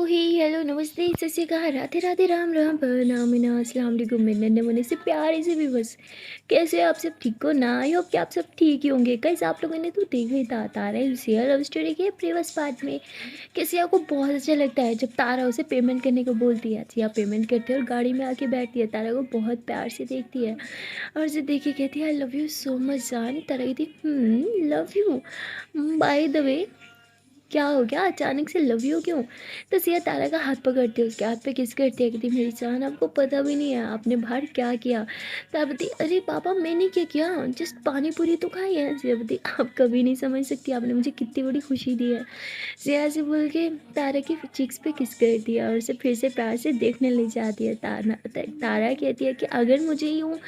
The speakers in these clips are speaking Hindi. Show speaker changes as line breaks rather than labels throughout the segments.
हे हेलो नमस्ते सत श्री अकाल राधे राधे राम राम परनामिना अस्सलाम वालेकुम मेरे नन्हे मुन्ने से प्यारे से भी बस। कैसे हो आप सब? ठीक हो ना? आई होप कि आप सब ठीक ही होंगे। गाइस आप लोगों ने तो देखा ही था तारा शेयर लव स्टोरी के प्रीवियस पार्ट में कैसे आपको बहुत अच्छा लगता है जब तारा उसे पेमेंट करने को बोलती है। सिया पेमेंट करती है और गाड़ी में आके बैठती है, तारा को बहुत प्यार से देखती है और उसे देख के कहती है I love you so much जान। तारा कहती love you by the way क्या हो गया अचानक से लव यू क्यों? तो सिया तारा का हाथ पकड़ती है, उसके हाथ पे किस करती है, कहती मेरी जान आपको पता भी नहीं है आपने बाहर क्या किया। तारा बोलती अरे पापा मैंने क्या किया, जस्ट पानी पूरी तो खाई है। सिया बोलती आप कभी नहीं समझ सकती आपने मुझे कितनी बड़ी खुशी दी है। सिया से बोल के तारा की चिक्स पे किस करती है और उसे फिर से प्यार से देखने ले जाती है। तारा कहती है कि अगर मुझे यूँ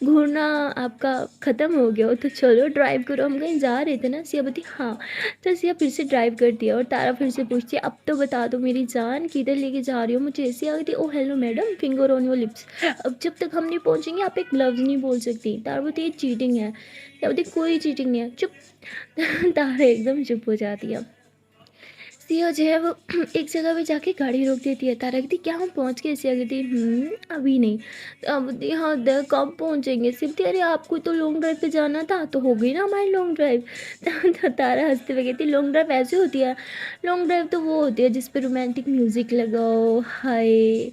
घूरना आपका ख़त्म हो गया हो तो चलो ड्राइव करो, हम कहीं जा रहे थे ना। सिया बोलती हाँ। तो सिया फिर से ड्राइव करती है और तारा फिर से पूछती है अब तो बता दो मेरी जान किधर लेके जा रही हो मुझे। सिया कहती oh hello madam finger on your lips, अब जब तक हम नहीं पहुंचेंगे आप एक लफ्ज़ नहीं बोल सकती। तारा बोलती ये चीटिंग है। सिया बोलती कोई चीटिंग नहीं है, चुप। तारा एकदम चुप हो जाती है। सिया जो है वो एक जगह पे जाके गाड़ी रोक देती है। तारा कहती क्या हम पहुंच गए? सिया कहती अभी नहीं। अब हाँ कब पहुंचेंगे? सिया कहती अरे आपको तो लॉन्ग ड्राइव पे जाना था तो हो गई ना हमारी लॉन्ग ड्राइव। तो तारा हंसते हुए कहती लॉन्ग ड्राइव ऐसे होती है? लॉन्ग ड्राइव तो वो होती है जिस पे रोमांटिक म्यूजिक लगाओ, हाय,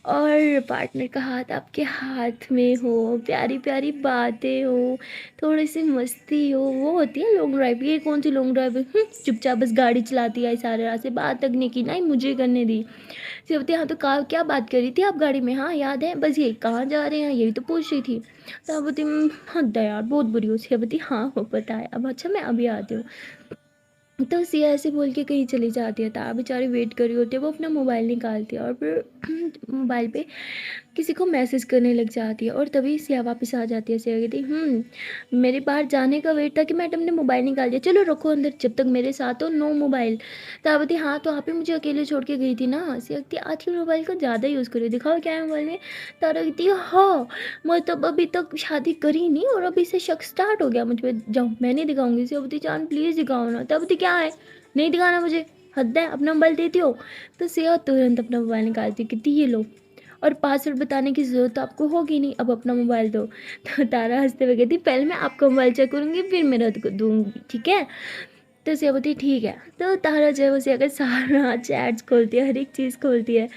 और पार्टनर का हाथ आपके हाथ में हो, प्यारी प्यारी बातें हो, थोड़ी सी मस्ती हो, वो होती है लॉन्ग ड्राइव। ये कौन सी लॉन्ग ड्राइव है? चुपचाप बस गाड़ी चलाती है सारे रास्ते, बात तक नहीं की ना ही मुझे करने दी। सिवती हाँ तो कहा क्या बात कर रही थी आप गाड़ी में? हाँ याद है, बस ये कहाँ जा रहे हैं यही तो पूछ रही थी। सावती हाँ यार बहुत बुरी हो। सिवती हाँ हो पता है अब, अच्छा मैं अभी आती हूँ। तो सिया ऐसे बोल के कहीं चली जाती है। तारा बेचारी वेट कर रही होती है, वो अपना मोबाइल निकालती है और फिर मोबाइल पे किसी को मैसेज करने लग जाती है और तभी सिया वापस आ जाती है। सिया कहती मेरे बाहर जाने का वेट था कि मैडम ने मोबाइल निकाल दिया, चलो रखो अंदर जब तक मेरे साथ हो, नो मोबाइल। तावती हाँ तो आप ही मुझे अकेले छोड़ के गई थी ना। सिया कहती आजकल मोबाइल को ज़्यादा यूज़ करो, दिखाओ क्या है मोबाइल में। तारा कहती हाँ मतलब अभी तक शादी करी नहीं और अभी से शक स्टार्ट हो गया मुझ पर, जाओ मैं नहीं दिखाऊंगी। सियावती जान प्लीज़ दिखाओ ना। तावती क्या है नहीं दिखाना मुझे, हद है, अपना मोबाइल देती हो। तो सिया तुरंत अपना मोबाइल निकालती कहती ये लो, और पासवर्ड बताने की ज़रूरत तो आपको होगी नहीं, अब अपना मोबाइल दो। तो तारा हंसते हुए कहती पहले मैं आपका मोबाइल चेक करूँगी फिर मेरा दूँगी, ठीक है? तो सिया बोलती ठीक है। तो तारा जो है वो सिया का सारा चैट्स खोलती है, हर एक चीज़ खोलती है।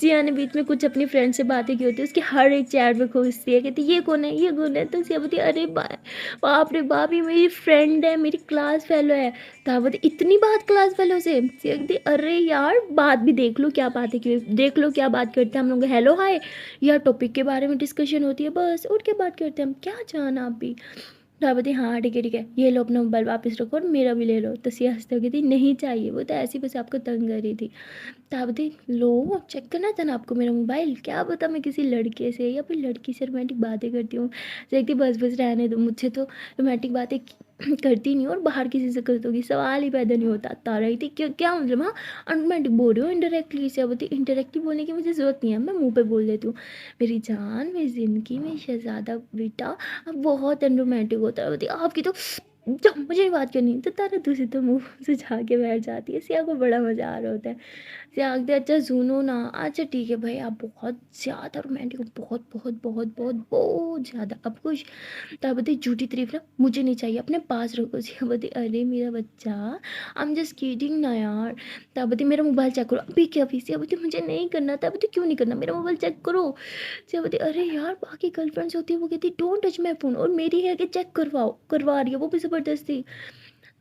सिया ने बीच में कुछ अपनी फ्रेंड से बातें की होती है, उसकी हर एक चैट में खोजती है, कहती ये कौन है ये कौन है। तो सिया बोलती अरे बाप रे बाप ये मेरी फ्रेंड है, मेरी क्लास फेलो है। तारा बोलती इतनी बात क्लास फेलो से? सिया कहती अरे यार बात भी देख लो क्या बातें की, देख लो क्या बात करते हैं हम लोग, हेलो हाय या टॉपिक के बारे में डिस्कशन होती है बस, और क्या बात करते हैं हम, क्या जाना आप भी। रावती हाँ ठीक है ये लो अपना मोबाइल वापस रखो और मेरा भी ले लो। तो सिया हंसते हुए कहती नहीं चाहिए, वो तो ऐसी बस आपको तंग कर रही थी। तावती लो चेक करना था ना आपको मेरा मोबाइल, क्या पता मैं किसी लड़के से या फिर लड़की से रोमांटिक बातें करती हूँ। देखती बस बस रहने दो, मुझसे तो रोमांटिक बातें करती नहीं और बाहर किसी से करती होगी, सवाल ही पैदा नहीं होता। तारा ही थी क्या क्या मतलब, हाँ अनरोमांटिक बोल रही हूँ इनडायरेक्टली। से बोलती इनडायरेक्टली बोलने की मुझे ज़रूरत नहीं है, मैं मुँह पे बोल देती हूँ मेरी जान मेरी ज़िंदगी में शहज़ादा बेटा अब बहुत अनरोमांटिक होता है। बोलती आपकी तो जब मुझे नहीं बात करनी। तो तारा दूसरी तो मुँह से जाके बैठ जाती है। सिया को बड़ा मज़ा आ रहा होता है। सिया कहती अच्छा सुनो ना, अच्छा ठीक है भाई आप बहुत ज़्यादा रोमांटिक हो, बहुत बहुत बहुत बहुत बहुत ज़्यादा, अब कुछ। तब बोलती झूठी तारीफ ना मुझे नहीं चाहिए, अपने पास रखो। सिया बोलती अरे मेरा बच्चा आई एम जस्ट किडिंग ना यार। तब बोलती मेरा मोबाइल चेक करो अभी क्या अभी। सिया बोलती मुझे नहीं करना। तब बोलती क्यों नहीं करना, मेरा मोबाइल चेक करो। सिया बोलती अरे यार बाकी गर्लफ्रेंड्स होती है वो कहती डोंट टच माई फ़ोन, और मेरी है कि चेक करवाओ, करवा रही है वो भी ज़बरदस्ती।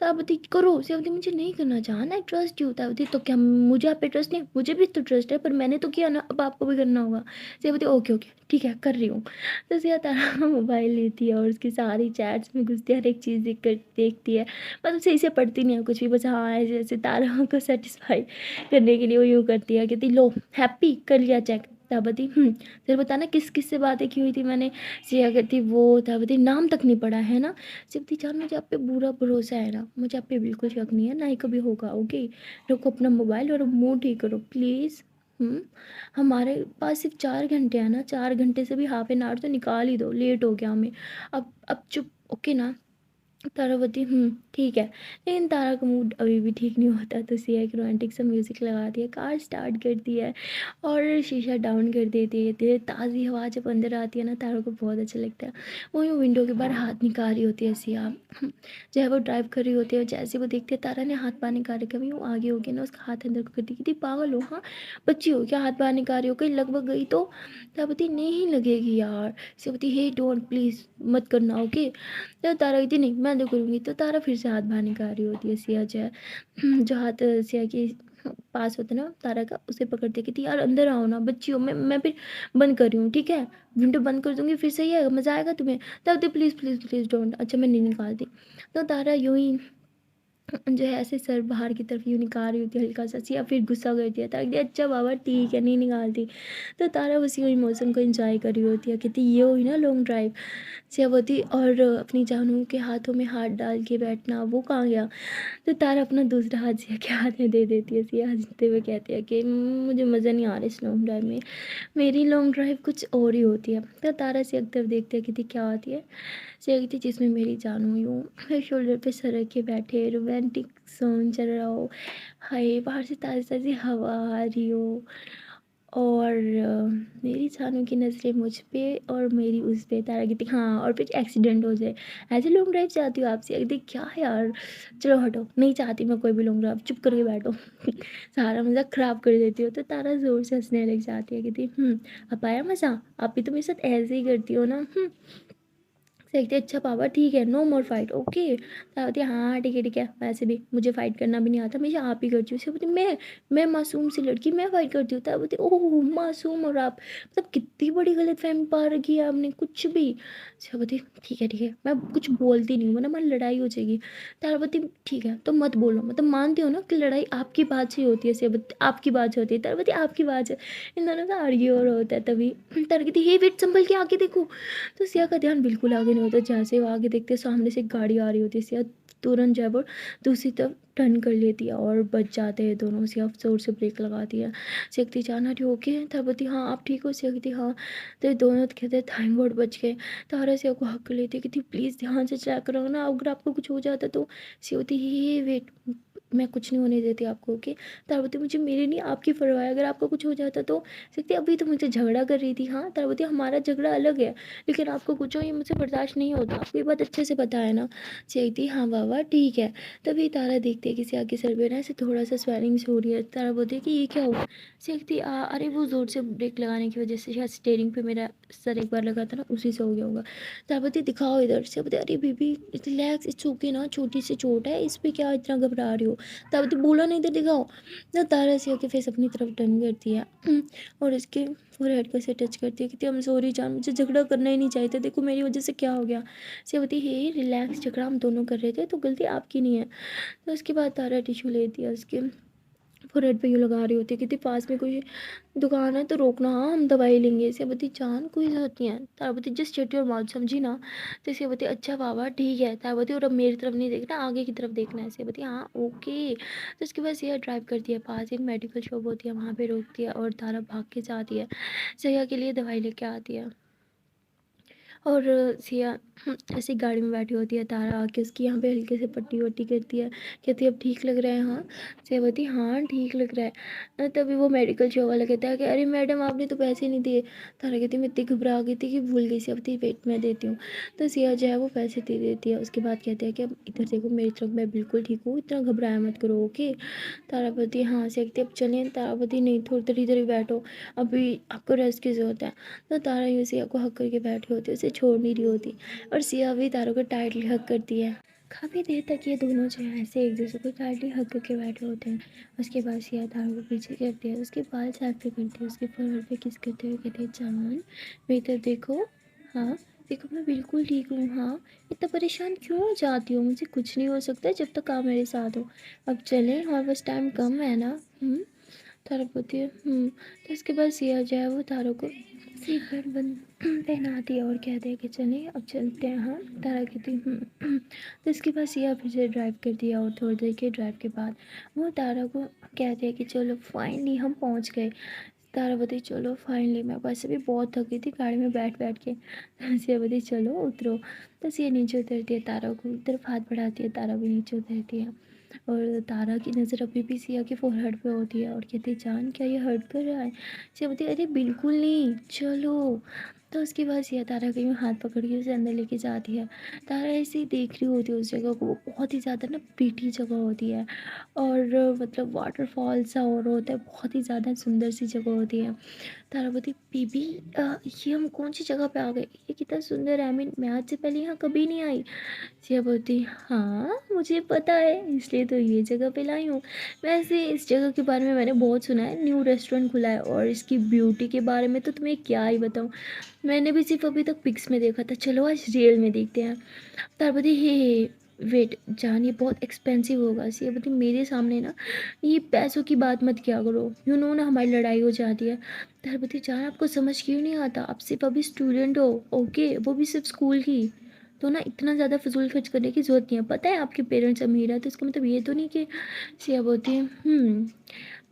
ताबती करो। सेवती मुझे नहीं करना चाहना, आई ट्रस्ट यू। ताबती तो क्या मुझे आप पे ट्रस्ट नहीं? मुझे भी तो ट्रस्ट है पर मैंने तो किया ना, अब आपको भी करना होगा। सेवती ओके ओके ठीक है कर रही हूँ। तो सिया तारा मोबाइल लेती है और उसकी सारी चैट्स में घुसती है, हर एक चीज़ देखती है। मतलब सही से पढ़ती नहीं है कुछ भी, बस हाँ ऐसे ऐसे तारा को सेटिस्फाई करने के लिए वो यूँ करती है, कहती लो हैप्पी कर लिया चेक। ताबती फिर बताना किस किस से बातें की हुई थी मैंने। सिया कहती वो। ताबती नाम तक नहीं पढ़ा है ना। सिप्ती जान मुझे आप पे पूरा भरोसा है ना, मुझे आप पे बिल्कुल शक नहीं है, ना ही कभी होगा। ओके रखो अपना मोबाइल और मूड ठीक करो प्लीज़। हमारे पास सिर्फ 4 घंटे हैं ना, 4 घंटे से भी हाफ एन आवर तो निकाल ही दो, लेट हो गया हमें। अब चुप ओके ना। तारावती ठीक है। लेकिन तारा का मूड अभी भी ठीक नहीं होता, तो सिया एक रोमांटिक सा म्यूज़िक लगाती है, कार स्टार्ट करती है और शीशा डाउन कर देती है। धीरे ताज़ी हवा जब अंदर आती है ना, तारा को बहुत अच्छा लगता है। वो यूँ विंडो के बाहर हाथ निकाल रही होती है सिया। जो है वो ड्राइव कर रही होती है, और जैसे वो देखती है तारा ने हाथ बाहर निकाल रखा है, यूँ आगे हो गया ना, उसका हाथ अंदर को कर दी, कहती पागल हो हाँ, बच्ची हो क्या, हाथ बाहर निकाल रही हो, कहीं लगभग गई तो। तारावती नहीं लगेगी यार। सिया बोलती हे डोंट प्लीज़ मत करना ओके। तो तारा कहती नहीं मैं तो करूँगी, तो तारा फिर से हाथ बाहर निकाल रही होती है। सिया जो है जो हाथ सिया के पास होता है ना तारा का, उसे पकड़ते कहती यार अंदर आओ ना, बच्ची हो, मैं फिर बंद कर रही हूँ ठीक है, विंडो बंद कर दूंगी फिर सही है, मज़ा आएगा तुम्हें। तब तो प्लीज़ प्लीज़ प्लीज़ डोंट, अच्छा मैं नहीं निकालती। तो तारा यूं ही जो है ऐसे सर बाहर की तरफ यूँ निकाल रही होती है हल्का सा, सिया फिर गुस्सा करती है, ताकि अच्छा बाबा ठीक है नहीं निकालती। तो तारा उसी इमोशन को एंजॉय कर रही होती है, कहती ये हुई ना लॉन्ग ड्राइव। सियावती और अपनी जानू के हाथों में हाथ डाल के बैठना वो कहाँ गया। तो तारा अपना दूसरा हाथ सिया के हाथ में दे देती है। सिया हंसते हुए कहती है कि मुझे मज़ा नहीं आ रहा इस लॉन्ग ड्राइव में, मेरी लॉन्ग ड्राइव कुछ और ही होती है। तो तारा सिया की तरफ देखते है कि क्या होती है। सिया कहती जिसमें मेरी जानू यूँ मेरे शोल्डर पे सर रख के बैठे, रोमांटिक सॉन्ग चल रहा हो, हाय बाहर से ताज़ी ताज़ी हवा आ रही हो, और मेरी जानू की नज़रें मुझ पे और मेरी उस पे। तारा कहती हाँ, और फिर एक्सीडेंट हो जाए, ऐसे लॉन्ग ड्राइव चाहती हो आप। सिया कहती क्या है यार, चलो हटो नहीं चाहती मैं कोई भी लॉन्ग ड्राइव, चुप करके बैठो। सारा मज़ा ख़राब कर देती हो। तो तारा ज़ोर से हंसने लग जाती है, कहती अब आया मज़ा, आप भी तो मेरे साथ ऐसे ही करती हो ना। देखते अच्छा पापा ठीक है, नो मोर फाइट ओके। तावती हाँ ठीक है, वैसे भी मुझे फाइट करना भी नहीं आता, मैं आप ही करती हूँ। बोलती मैं मासूम सी लड़की मैं फाइट करती हूँ। तावती ओह मासूम, और आप मतलब कितनी बड़ी गलत फहमी पा रखी है आपने, कुछ भी। बोलती ठीक है मैं कुछ बोलती नहीं हूँ वरना हमारी लड़ाई हो जाएगी। तारावती ठीक है तो मत बोलो, मतलब मानती हो ना कि लड़ाई आपकी बात से ही होती है। सियावती आपकी बात से होती है, तारावती आपकी बात से, इन दोनों का आर्ग्यू और होता है। तभी तारावती हे वेट संभल के आके देखो। तो सिया का ध्यान बिल्कुल आगे नहीं होता, जैसे वो आगे देखते सामने से एक गाड़ी आ रही होती है। सिया तुरंत जो है वो दूसरी तरफ टर्न कर लेती है और बच जाते हैं दोनों। सिया जोर से ब्रेक लगाती है। सिया कहती जान हटी ओके। तारावती हाँ आप ठीक हो। सिया कहती हाँ। तो ये दोनों कहते हैं थैंक गॉड बच गए। तारा सिया को हक कर लेती है, कहती प्लीज़ ध्यान से चेक करो ना, अगर आपको कुछ हो जाता तो। सिया होती ये वेट मैं कुछ नहीं होने देती आपको ओके। तारावती मुझे मेरे नहीं आपकी परवाह है, अगर आपको कुछ हो जाता तो। सकती अभी तो मुझसे झगड़ा कर रही थी, हाँ तारावती हमारा झगड़ा अलग है, लेकिन आपको कुछ हो ये मुझसे बर्दाश्त नहीं होता, आपको ये बात अच्छे से पता है ना। चेती हाँ बाबा ठीक है। तभी तारा देखती है कि सिया के सर पे ना ऐसे थोड़ा सा स्वेलिंग हो रही है। तारा बोलती है कि ये क्या हुआ। सीखती अरे वो ज़ोर से ब्रेक लगाने की वजह से शायद स्टेयरिंग पे मेरा सर एक बार लगा था ना, उसी से हो गया होगा। तारा बोलती दिखाओ इधर से। बोलते अरे बेबी रिलैक्स, इट्स ओके ना, छोटी सी चोट है, इस पे क्या इतना घबरा रही हो। तारा बोलती बोला नहीं इधर दिखाओ ना। तारा सिया के फेस अपनी तरफ टर्न करती है और इसके फोरहेड पे से टच करती है, कहती है हम सॉरी जान, मुझे झगड़ा करना ही नहीं चाहिए था, देखो मेरी वजह से क्या हो गया। सेवती हे रिलैक्स, झगड़ा हम दोनों कर रहे थे तो गलती आपकी नहीं है। तो उसके बाद तारा टिश्यू लेती है, उसके फोरहेड पे यूँ लगा रही होती है, कहती पास में कोई दुकान है तो रोकना, हाँ हम दवाई लेंगे। सेवती जान कोई ज़रूरत नहीं है। Taravati just shut your mouth, समझी ना। तो सेवती अच्छा बाबा ठीक है। तारावती और अब मेरी तरफ नहीं देखना, आगे की तरफ देखना है। सेवती हाँ ओके। तो उसके बाद सिया ड्राइव करती है, पास एक मेडिकल शॉप होती है वहाँ पे रोकती है और तारा भाग के जाती है, सिया के लिए दवाई लेके आती है। और सिया ऐसी गाड़ी में बैठी होती है, तारा आके उसकी यहाँ पे हल्के से पट्टी वट्टी करती है, कहती है अब ठीक लग रहा है हाँ। सिया बोलती हाँ ठीक लग रहा है। तभी वो मेडिकल शॉप वाला कहता है कि अरे मैडम आपने तो पैसे नहीं दिए। तारा कहती मैं इतनी घबरा गई थी कि भूल गई। सिया बोलती वेट मैं देती हूँ। तो सिया जो है वो पैसे दे देती है। उसके बाद कहते हैं कि अब इधर देखो मेरी तरफ, मैं बिल्कुल ठीक हूँ, इतना घबराया मत करो ओके। तारापति हाँ से कहती अब चलें। तारापति नहीं थोड़ी देर इधर ही बैठो, अभी आपको रेस्ट की ज़रूरत है। तो तारा यूँ सिया को हक करके बैठी होती है, उसे छोड़ नहीं रही होती, और सिया भी तारा को टाइटली हक करती है। काफ़ी देर तक ये दोनों जो है ऐसे एक दूसरे को टाइटली हक करके बैठे होते हैं। उसके बाद सिया तारा को पीछे करती है, उसके बाल साफ पे करती है, उसके फोrehead पे किस करते हुए कहती है जान मेरी तरफ देखो, हाँ देखो मैं बिल्कुल ठीक हूँ, हाँ इतना परेशान क्यों हो जाती हो, मुझे कुछ नहीं हो सकता जब तक आप मेरे साथ हो। अब चलें और बस टाइम कम है ना। तारा बोलती है तो इसके बाद सिया जो है वो तारों को सीट बेल्ट बंद पहनाती है और कहते हैं कि चलिए अब चलते हैं। हाँ तारा कहती तो इसके बाद सिया फिर से ड्राइव करती है, और थोड़ी देर के ड्राइव के बाद वो तारा को कहते हैं कि चलो फाइनली हम पहुंच गए। तारा बोलती चलो फाइनली, मैं वैसे भी बहुत थक गई थी गाड़ी में बैठ बैठ के। सिया बोलती चलो उतरो। तो सिया नीचे उतरती है, तारा को एक तरफ हाथ बढ़ाती है, तारा भी नीचे उतरती है। और तारा की नज़र अभी भी सिया के फोरहेड पे होती है और कहती है जान क्या ये हर्ट कर रहा है? सिया बोलती है अरे बिल्कुल नहीं, चलो। तो उसके बाद सिया तारा का यूँ हाथ पकड़ के उसे अंदर लेके जाती है। तारा ऐसे ही देख रही होती है उस जगह को, वो बहुत ही ज़्यादा ना प्रीटी जगह होती है। और मतलब वाटरफॉल सा हो रहा होता है, बहुत ही ज़्यादा सुंदर सी जगह होती है। तारावती बीबी, ये हम कौन सी जगह पे आ गए? ये कितना सुंदर है, आई मीन मैं आज से पहले यहाँ कभी नहीं आई। सिया बोलती हाँ मुझे पता है, इसलिए तो ये जगह पे लाई हूँ। वैसे इस जगह के बारे में मैंने बहुत सुना है, न्यू रेस्टोरेंट खुला है और इसकी ब्यूटी के बारे में तो तुम्हें क्या ही बताऊँ। मैंने भी सिर्फ अभी तक पिक्स में देखा था, चलो आज रियल में देखते हैं। तारपति हे वेट जान, ये बहुत एक्सपेंसिव होगा। सियापति मेरे सामने ना ये पैसों की बात मत किया करो, यू नो ना हमारी लड़ाई हो जाती है। तारपति जान आपको समझ क्यों नहीं आता, आप सिर्फ अभी स्टूडेंट हो, ओके, वो भी सिर्फ स्कूल की। तो ना इतना ज़्यादा फजूल खर्च करने की ज़रूरत नहीं है। पता है आपके पेरेंट्स अमीर है तो इसका मतलब ये तो नहीं कि। सिया बोलती है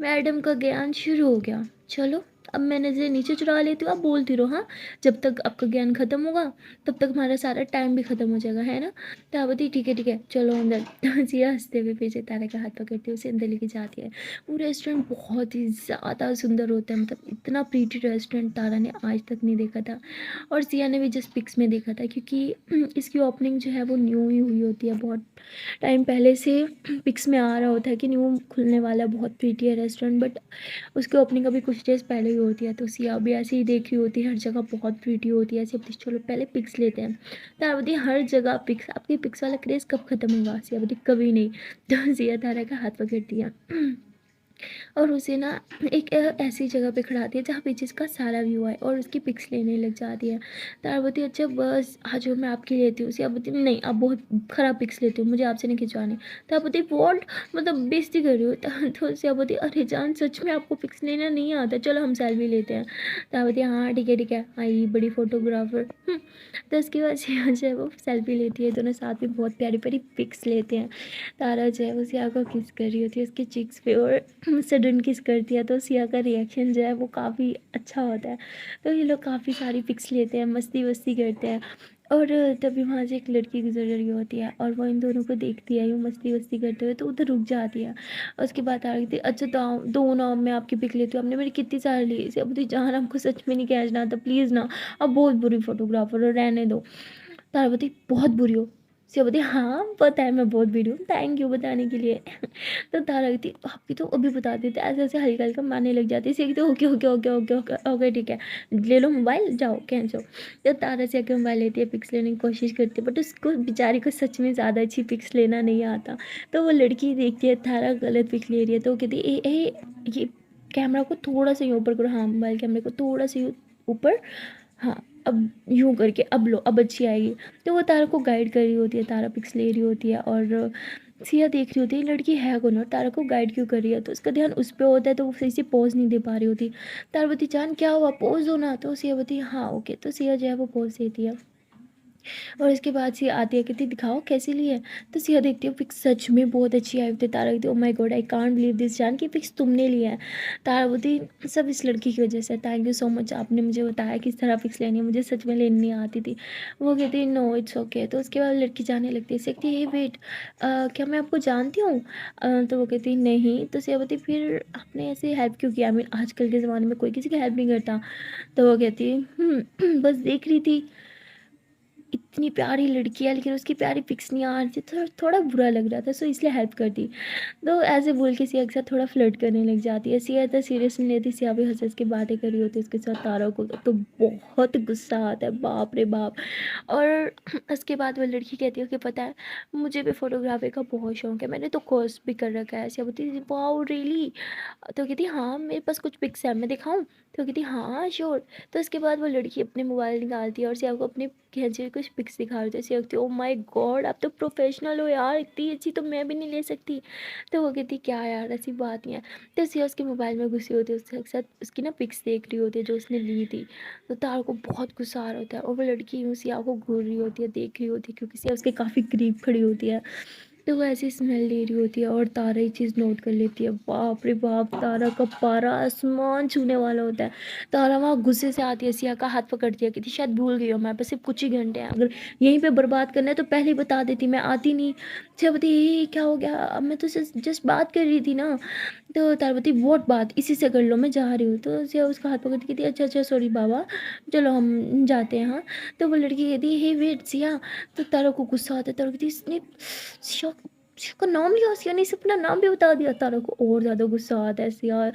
मैडम का ज्ञान शुरू हो गया। चलो अब मैं नज़र नीचे चुरा लेती हूँ, आप बोलती रहो हाँ। जब तक आपका ज्ञान ख़त्म होगा तब तक हमारा सारा टाइम भी ख़त्म हो जाएगा, है ना। तावती ठीक है चलो अंदर। सिया हंसते हुए पीछे तारा का हाथ पकड़ते हुए उसे अंदर लेके जाती है। वो रेस्टोरेंट बहुत ही ज़्यादा सुंदर होता है, मतलब इतना प्रीटी रेस्टोरेंट तारा ने आज तक नहीं देखा था। और सिया ने भी जस्ट पिक्स में देखा था, क्योंकि इसकी ओपनिंग जो है वो न्यू ही हुई होती है, बहुत टाइम पहले से पिक्स में आ रहा होता है कि न्यू खुलने वाला है, बहुत प्रीटी है रेस्टोरेंट। बट उसकी ओपनिंग अभी कुछ डेज़ पहले ही होती है। तो सिया भी ऐसे ही देख रही होती है, हर जगह बहुत प्रीटी होती है ऐसे। चलो पहले पिक्स लेते हैं। तारावती हर जगह पिक्स, आपकी पिक्स वाला क्रेज़ कब ख़त्म होगा? सिया बोली कभी नहीं। तो सिया तारा का हाथ पकड़ दिया और उसे ना एक ऐसी जगह पे खड़ाती है जहाँ पीछे इसका सारा व्यू है और उसकी पिक्स लेने लग जाती है। तारावती अच्छा बस आज मैं आपकी लेती हूँ। सियावती नहीं, आप बहुत ख़राब पिक्स लेती हो, मुझे आपसे नहीं खिंचवानी। तारावती वॉल्ट मतलब बेइज्जती कर रही हो। तो सियावती अरे जान सच में आपको पिक्स लेना नहीं आता, चलो हम सेल्फी लेते हैं। तारावती हाँ ठीक है, आई बड़ी फोटोग्राफर। तो उसके बाद सिया जो है वो सेल्फी लेती है, दोनों साथ में बहुत प्यारी प्यारी पिक्स लेते हैं। तारा जो है वो सिया को किस कर रही होती है उसके चिक्स पे, और सडन किस कर दिया तो सिया का रिएक्शन जो है वो काफ़ी अच्छा होता है। तो ये लोग काफ़ी सारी पिक्स लेते हैं, मस्ती वस्ती करते हैं। और तभी वहाँ से एक लड़की गुजर रही होती है और वो इन दोनों को देखती है यूँ मस्ती वस्ती करते हुए, तो उधर रुक जाती है। और उसके बाद आ रही थी अच्छा दाओ दो ना, मैं आपकी पिक लेती हूँ, आपने मेरी कितनी सारी ली। अब तो जान हमको सच में नहीं खींचना था प्लीज़ ना, अब बहुत बुरी फोटोग्राफर हो, रहने दो। पार्वती बहुत बुरी हो। शिवती हाँ पता है मैं बहुत बुरी हूँ, थैंक यू बताने के लिए। तो तारा कहती आपकी तो अभी बता देते, ऐसे ऐसे हल्का हल्का मारने लग जाती है। तो okay okay okay okay okay okay ठीक है, ले लो मोबाइल जाओ कैंसो। तो तारा से आके मोबाइल लेती है, पिक्स लेने की कोशिश करती है, बट उसको बेचारी को सच में ज़्यादा अच्छी पिक्स लेना नहीं आता। तो वो लड़की देखती है तारा गलत पिक ले रही है, तो वो कहती है ये कैमरा को थोड़ा सा ऊपर करो, हाँ मोबाइल कैमरे को थोड़ा सा ऊपर, हाँ अब यूँ करके अब लो अब अच्छी आएगी। तो वो तारा को गाइड कर रही होती है, तारा पिक्स ले रही होती है और सिया देख रही होती है लड़की है कौन और तारा को गाइड क्यों कर रही है। तो उसका ध्यान उस पर होता है, तो वो सही से पोज नहीं दे पा रही होती। तारावती जान क्या हुआ, पोज हो ना। तो सिया बोलती हाँ ओके। तो सिया जो है वो पोज देती है और इसके बाद सिया आती है, कहती दिखाओ कैसी ली है। तो सिया देखती है पिक्स सच में बहुत अच्छी आई होती है। तारा कहती oh my God I can't believe this जान की पिक्स तुमने ली है। तारा बोलती सब इस लड़की की वजह से, थैंक यू सो मच, आपने मुझे बताया किस तरह पिक्स लेनी है, मुझे सच में लेनी नहीं आती थी। वो कहती नो इट्स ओके। तो उसके बाद लड़की जाने लगती है, सीखती है वेट क्या मैं आपको जानती हूँ। तो वो कहती नहीं। तो सिया बोलती फिर आपने ऐसे हेल्प क्यों किया, आई मीन आजकल के ज़माने में कोई किसी की हेल्प नहीं करता। तो वो कहती बस देख रही थी इतनी प्यारी लड़की है लेकिन उसकी प्यारी पिक्स नहीं आ रही थी, थोड़ा बुरा लग रहा था, सो इसलिए हेल्प कर दी। तो ऐसे बोल के सिया के साथ थोड़ा फ्लर्ट करने लग जाती है। सिया इतना सीरियस नहीं लेती, सिया भी हंस हंस के बातें कर रही होती है उसके साथ। तारा को तो बहुत गुस्सा आता है, बाप रे बाप। और उसके बाद वो लड़की कहती है कि पता है मुझे भी फोटोग्राफी का बहुत शौक है, मैंने तो कोर्स भी कर रखा है। सिया बोलती वाओ रियली। तो कहती हाँ मेरे पास कुछ पिक्स है मैं दिखाऊँ। तो कहती हाँ श्योर। तो उसके बाद वो लड़की अपने मोबाइल निकालती है और सिया को अपने खींचे हुए कुछ पिक्स दिखा रही थी। सिया कहती ओ माय गॉड आप तो प्रोफेशनल हो यार, इतनी अच्छी तो मैं भी नहीं ले सकती। तो वो कहती क्या यार ऐसी बात नहीं है। तो सिया उसके मोबाइल में घुसी होती है, उसके साथ उसकी ना पिक्स देख रही होती है जो उसने ली थी। तो तार को बहुत गुस्सा आ रहा होता है और वो लड़की यूँ सिया को घूर रही होती है, देख रही होती है, क्योंकि सिया उसके काफ़ी करीब खड़ी होती है। तो वो ऐसी स्मेल दे रही होती है और तारा ये चीज़ नोट कर लेती है। बाप रे बाप! तारा का पारा आसमान छूने वाला होता है। तारा वहाँ गुस्से से आती है, सिया का हाथ पकड़ती है, कहती शायद भूल गई हो, हमारे पास सिर्फ़ कुछ ही घंटे हैं, अगर यहीं पे बर्बाद करना है तो पहले ही बता देती, मैं आती नहीं। सिया बोलती ये क्या हो गया? अब मैं तो जस्ट बात कर रही थी ना। तो तारा बोलती व्हाट बात? इसी से कर लो, मैं जा रही हूँ। तो सिया उसका हाथ पकड़ती कहती अच्छा अच्छा सॉरी बाबा, चलो हम जाते हैं हाँ। तो वो लड़की कहती हे वेट सिया। तो तारा को गुस्सा आता है, तारा कहती इसने सिया सिया का नाम लिया, सिया ने इसे अपना नाम भी बता दिया। तारा को और ज़्यादा गुस्सा आता है। सिया